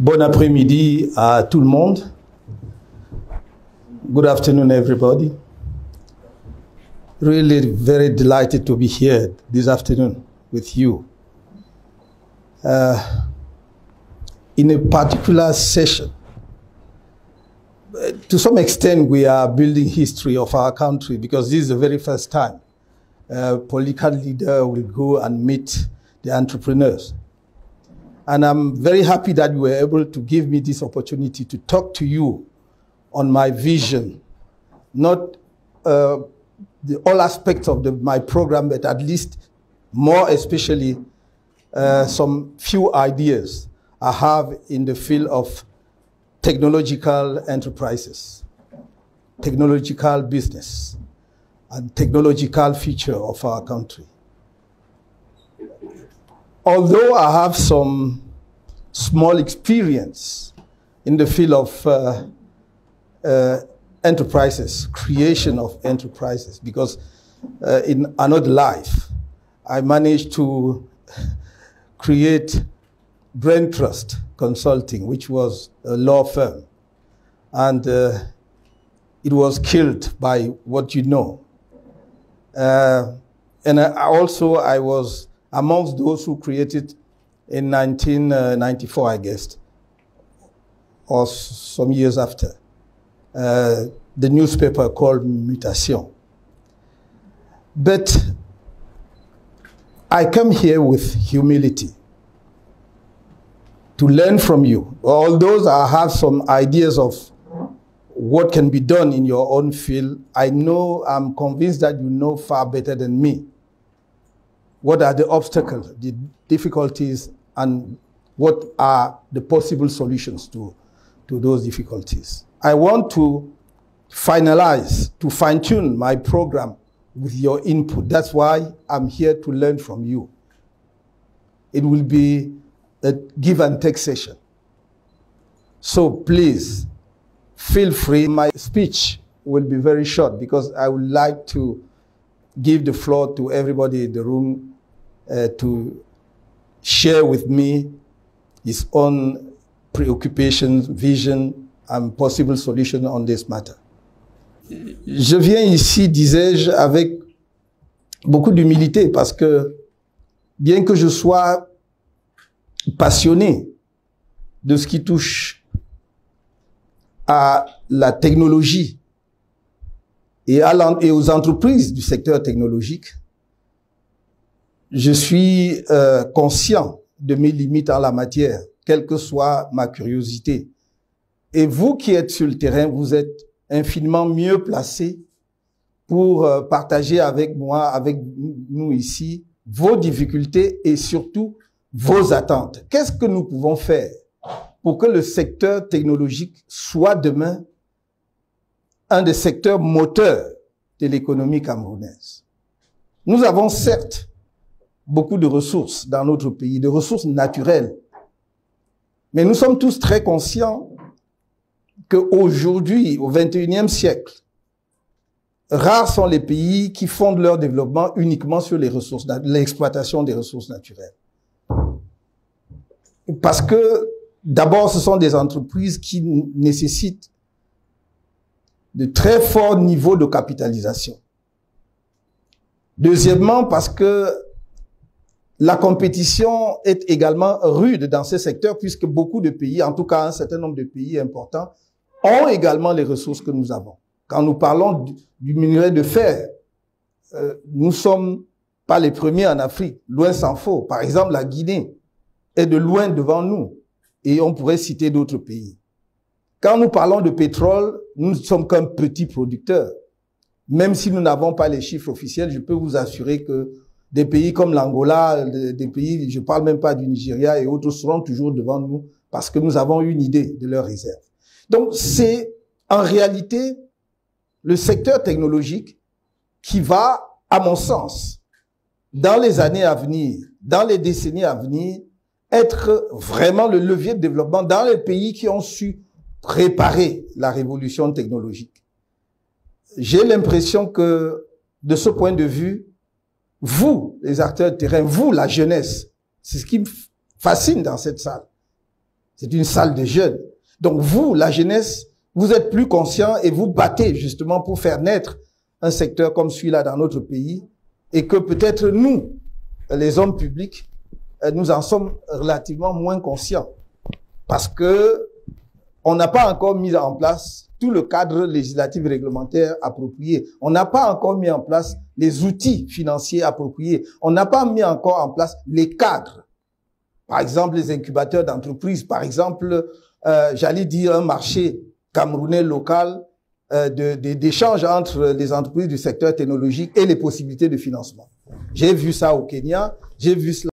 Bon après-midi à tout le monde. Good afternoon, everybody. Really very delighted to be here this afternoon with you. In a particular session, to some extent, we are building history of our country because this is the very first time a political leader will go and meet the entrepreneurs. And I'm very happy that you were able to give me this opportunity to talk to you on my vision, not all aspects of my program, but at least more especially some few ideas I have in the field of technological enterprises, technological business, and technological future of our country. Although I have some small experience in the field of enterprises, creation of enterprises, because in another life, I managed to create Brain Trust Consulting, which was a law firm. And it was killed by what you know. And I was amongst those who created in 1994, I guess, or some years after, the newspaper called Mutation. But I come here with humility to learn from you. Although I have some ideas of what can be done in your own field, I'm convinced that you know far better than me what are the obstacles, the difficulties, and what are the possible solutions to those difficulties. I want to finalize, to fine-tune my program with your input. That's why I'm here to learn from you. It will be a give and take session. So please, feel free. My speech will be very short because I would like to give the floor to everybody in the room to share with me his own preoccupations, vision, and possible solution on this matter. Je viens ici, disais-je, avec beaucoup d'humilité parce que bien que je sois passionné de ce qui touche à la technologie et aux entreprises du secteur technologique, je suis conscient de mes limites en la matière, quelle que soit ma curiosité. Et vous qui êtes sur le terrain, vous êtes infiniment mieux placés pour partager avec moi, avec nous ici, vos difficultés et surtout vos attentes. Qu'est-ce que nous pouvons faire pour que le secteur technologique soit demain un des secteurs moteurs de l'économie camerounaise? Nous avons certes beaucoup de ressources dans notre pays, de ressources naturelles. Mais nous sommes tous très conscients qu'aujourd'hui, au XXIe siècle, rares sont les pays qui fondent leur développement uniquement sur les ressources, l'exploitation des ressources naturelles. Parce que, d'abord, ce sont des entreprises qui nécessitent de très forts niveaux de capitalisation. Deuxièmement, parce que la compétition est également rude dans ces secteurs puisque beaucoup de pays, en tout cas un certain nombre de pays importants, ont également les ressources que nous avons. Quand nous parlons du minerai de fer, nous sommes pas les premiers en Afrique, loin s'en faut. Par exemple, la Guinée est de loin devant nous et on pourrait citer d'autres pays. Quand nous parlons de pétrole, nous ne sommes qu'un petit producteur. Même si nous n'avons pas les chiffres officiels, je peux vous assurer que des pays comme l'Angola, des pays, je parle même pas du Nigeria et autres, seront toujours devant nous parce que nous avons une idée de leurs réserves. Donc, c'est en réalité le secteur technologique qui va, à mon sens, dans les années à venir, dans les décennies à venir, être vraiment le levier de développement dans les pays qui ont su préparer la révolution technologique. J'ai l'impression que, de ce point de vue, vous, les acteurs de terrain, vous, la jeunesse, c'est ce qui me fascine dans cette salle. C'est une salle de jeunes. Donc vous, la jeunesse, vous êtes plus conscients et vous battez justement pour faire naître un secteur comme celui-là dans notre pays et que peut-être nous, les hommes publics, nous en sommes relativement moins conscients parce que on n'a pas encore mis en place tout le cadre législatif et réglementaire approprié. On n'a pas encore mis en place les outils financiers appropriés. On n'a pas mis encore en place les cadres. Par exemple, les incubateurs d'entreprises. Par exemple, j'allais dire un marché camerounais local d'échange entre les entreprises du secteur technologique et les possibilités de financement. J'ai vu ça au Kenya, j'ai vu cela